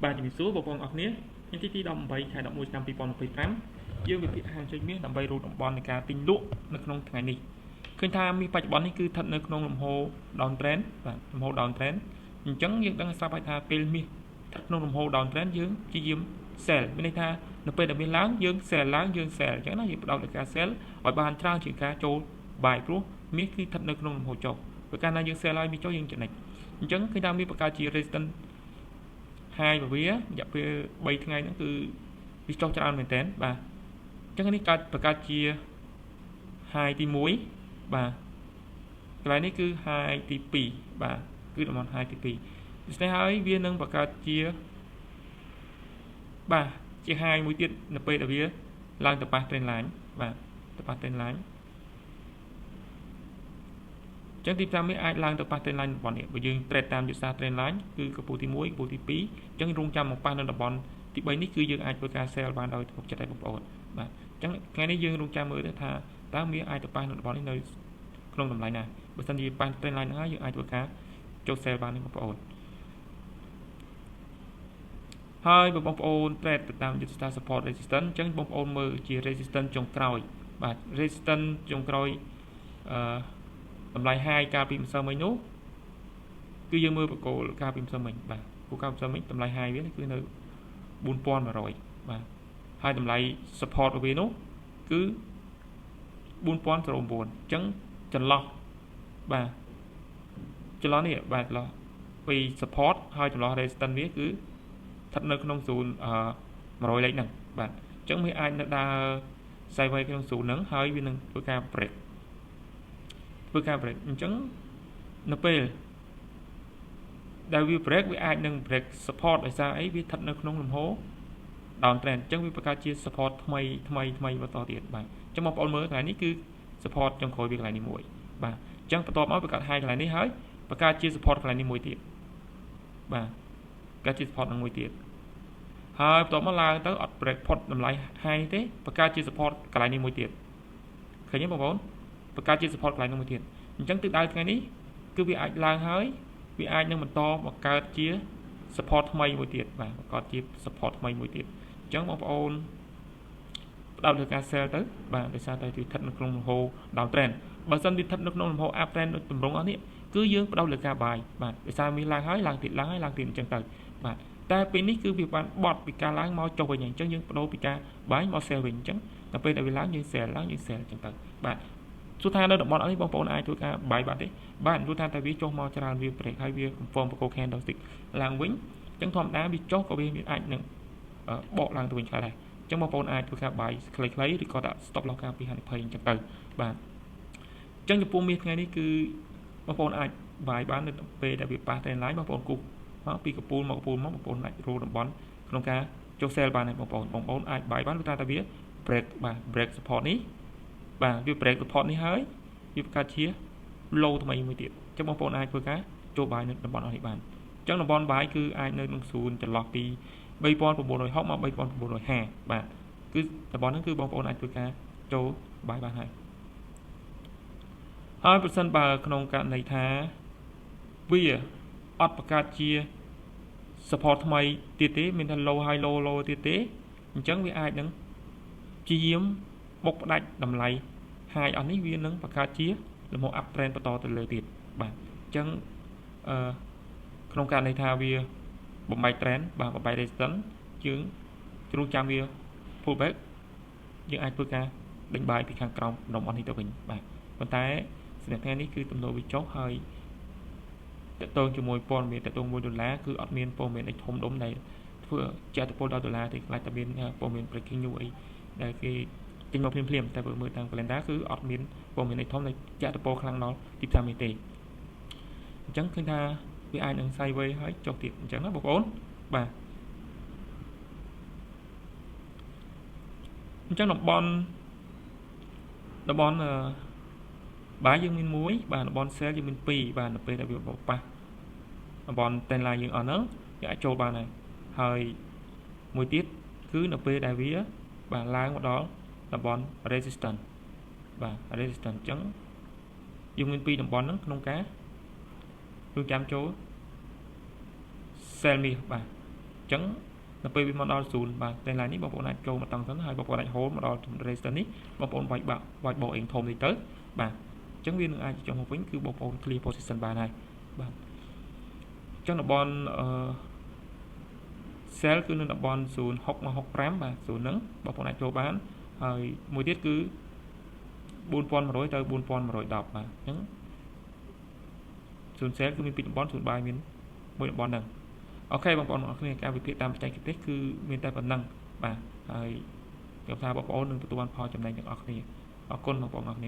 បាទជំរាបសួរបងប្អូនអរគ្នាថ្ងៃទី18ខែ11ឆ្នាំ2025យើងវិភាគហាងចេញមាសដើម្បីរកតំបន់នៃការទិញលក់នៅក្នុងថ្ងៃនេះឃើញថាមាសបច្ចុប្បន្ននេះគឺស្ថិតនៅក្នុងលំហូរ down trend បាទលំហូរ down trend អញ្ចឹងយើងដឹងស្រាប់ហើយថាពេលមាសស្ថិតក្នុងលំហូរ down trend យើងព្យាយាម sell មានន័យថានៅពេលដែលមាសឡើងយើង sell ឡើងយើង sell អញ្ចឹងណាយើងផ្ដោតលើការ sell ឲ្យបានច្រើនជាងការចូល buy ព្រោះមាសគឺស្ថិតនៅក្នុងលំហូរចុះព្រោះកាលណាយើង sell ឲ្យមាសចុះយើងចំណេញអញ្ចឹងឃើញថាមាសបង្កើតជា resistance hai và vía dạ về bayថ្ងៃហ្នឹងគឺវាចុះច្រើនមែនតើបាទអញ្ចឹងនេះកើតបង្កើតជា hai ទី1បាទកន្លែងនេះគឺ hai ទី2បាទគឺតំបន់ hai ទី2ដូច្នេះហើយវានឹងបង្កើតជាបាទជា hai មួយទៀតនៅពេលដែលវាឡើងទៅប៉ះ trend line បាទទៅប៉ះ trend line អញ្ចឹងទី5នេះអាចឡើងទៅប៉ះ trend line តំបន់នេះបើយើង trade តាមយុទ្ធសាស្ត្រ trend line គឺកំពូលទី1កំពូលទី2អញ្ចឹងរងចាំមកប៉ះនៅតំបន់ទី3នេះគឺយើងអាចធ្វើការ sell បានដោយទុកចិត្តឲ្យបងប្អូនបាទអញ្ចឹងថ្ងៃនេះយើងរងចាំមើលទៅថាតើមានអាចទៅប៉ះនៅតំបន់នេះនៅក្នុងតម្លៃណាបើសិនជាប៉ះ trend line ហ្នឹងហើយយើងអាចធ្វើការចូល sell បាននឹងបងប្អូនហើយបងប្អូន trade ទៅតាមយុទ្ធសាស្ត្រ support resistance អញ្ចឹងបងប្អូនមើលជា resistance ចុងក្រោយបាទ resistance ចុងក្រោយតម្លៃ high កាលពីម្សិលមិញនោះគឺយើងមើលបកគោលកាលពីម្សិលមិញបាទគោលកាលម្សិលមិញតម្លៃ high វាគឺនៅ 4100 បាទហើយតម្លៃ support របស់វានោះគឺ 4009 អញ្ចឹងចន្លោះបាទចន្លោះនេះបាទចន្លោះពី support ហើយចន្លោះ resistance វាគឺស្ថិតនៅក្នុង0 100លេខហ្នឹងបាទអញ្ចឹងវាអាចនៅដើរ sideways ក្នុង0ហ្នឹងហើយវានឹងធ្វើការ break អញ្ចឹងនៅពេលដែលវា break វាអាចនឹង break support ដោយសារអីវាស្ថិតនៅក្នុងលំហូរ down trend អញ្ចឹងវាបង្កើតជា support ថ្មីបន្តទៀតបាទអញ្ចឹងបងប្អូនមើលកន្លែងនេះគឺ support ចុងក្រោយវាកន្លែងនេះមួយបាទអញ្ចឹងបន្ទាប់មកបង្កើត high កន្លែងនេះហើយបង្កើតជា support កន្លែងនេះមួយទៀតបាទបង្កើតជា support នឹងមួយទៀតហើយបន្ទាប់មកឡើងទៅអត់ break ផុតតម្លៃ high ទេបង្កើតជា support កន្លែងនេះមួយទៀតឃើញទេបងប្អូនបង្កើតជា support កន្លែងនោះមួយទៀតអញ្ចឹងទិសដៅថ្ងៃនេះគឺវាអាចឡើងហើយវាអាចនឹងបន្តបង្កើតជា support ថ្មីមួយទៀតបាទបង្កើតជា support ថ្មីមួយទៀតអញ្ចឹងបងប្អូនផ្ដោតលើការ sell ទៅបាទដោយសារតែវាស្ថិតនៅក្នុងលំហូរ down trend បើសិនវាស្ថិតនៅក្នុងលំហូរ up trend ដូចតម្រងអស់នេះគឺយើងផ្ដោតលើការ buy បាទដោយសារមានឡើងហើយឡើងទៀតអញ្ចឹងទៅបាទតែពេលនេះគឺវាបានបត់ពីការឡើងមកចុះវិញអញ្ចឹងយើងបដូរពីការ buy មក sell វិញអញ្ចឹងដល់ពេលដែលវាឡើងយើង sell ឡើងយើង sell អញ្ចឹងទៅបាទសួរថានៅតំបន់នេះបងប្អូនអាចធ្វើការ buy បាត់ទេបាទព្រោះថាតែវាចុះមកច្រើនវា break ហើយវា confirm បកគោ candlestick ឡើងវិញអញ្ចឹងធម្មតាវាចុះក៏វាអាចនឹងបកឡើងទៅវិញខ្លះដែរអញ្ចឹងបងប្អូនអាចធ្វើការ buy ខ្លីៗឬក៏ដាក់ stop loss ការពីហានិភ័យអញ្ចឹងទៅបាទអញ្ចឹងចំពោះមាសថ្ងៃនេះគឺបងប្អូនអាច buy បាននៅពេលដែលវាប៉ះ trend line បងប្អូនគូសមកពីកំពូលមកកំពូលមកបងប្អូនអាចរកតំបន់ក្នុងការចុះ sell បានហើយបងប្អូនអាច buy បានព្រោះថាវា break បាទ break support នេះបាទវា break support នេះហើយវាបង្កើតជា low ថ្មីមួយទៀតអញ្ចឹងបងប្អូនអាចធ្វើការចូល buy នៅតំបន់នេះបានអញ្ចឹងតំបន់ buy គឺអាចនៅក្នុង0ចន្លោះពី 3960 មក 3950 បាទគឺតំបន់ហ្នឹងគឺបងប្អូនអាចធ្វើការចូល buy បានហើយប្រសិនបើក្នុងករណីថាវាអត់បង្កើតជា support ថ្មីទៀតទេមានថា low high low ទៀតទេអញ្ចឹងវាអាចនឹងព្យាយាមបុកផ្ដាច់តម្លៃ high អស់នេះវានឹងបង្កើតជាលំហូរ up trend បន្តទៅលើទៀតបាទអញ្ចឹងក្នុងករណីថាវាបំបែក trend បាទបំបែក resistance យើងជ្រុះចាំវា pull back យើងអាចធ្វើការដេញបាយពីខាងក្រោមតំបន់នេះទៅវិញបាទប៉ុន្តែសម្រាប់ថ្ងៃនេះគឺទំនោរវាចុះហើយតកតងជាមួយព័ត៌មានតកតងមួយដុល្លារគឺអត់មានព័ត៌មានអីធំដុំដែលធ្វើជាអត្តពលដល់ដុល្លារទេខ្លាចតែមានព័ត៌មាន breaking news អីដែលគេចេញមកភ្លាមៗតែបើមើលតាម calendar គឺអត់មានព័ត៌មានអីធំដែលជាអត្តពលខ្លាំងដល់ទីផ្សារនេះទេអញ្ចឹងឃើញថាវាអាចនឹង sideways ហើយចុះទៀតអញ្ចឹងណាបងប្អូនបាទអញ្ចឹងតំបន់បាយយើងមាន1បាទតំបន់ sell យើងមាន2បាទនៅពេលដែលវាបប៉ះតំបន់ trend line យើងអស់ហ្នឹងយើងអាចចូលបានហើយមួយទៀតគឺនៅពេលដែលវាបាទឡើងមកដល់តំបន់ resistance បាទ resistance អញ្ចឹងយើងមាន2តំបន់ហ្នឹងក្នុងការរងចាំចូល sell មាសបាទអ ចឹងនៅពេលវាមកដល់0បាទតែឡើយនេះបងប្អូនអាចចូលមកតង់សិនហើយបងប្អូនអាចហូតមកដល់ register នេះបងប្អូនវាយបោកអេងធំនេះទៅបាទអញ្ចឹងវានឹងអាចចុះមកវិញគឺបងប្អូន clear position បានហើយបាទអញ្ចឹងតំបន់ sell គឺនៅតំបន់06មក65បាទ0ហ្នឹងបងប្អូនអាចចូលបានហើយមួយទៀតគឺ4100ទៅ4110បាទអញ្ចឹងsell គឺមានពីរតំបន់buy មានមួយតំបន់ហ្នឹងអូខេបងប្អូនអរគុណការវិភាគតាមបច្ចេកទេសគឺមានតែប៉ុណ្ណឹងបាទហើយខ្ញុំថាបងប្អូននឹងទទួលបានផលចំណេញទាំងអស់គ្នាអរគុណបងប្អូនអរគុណ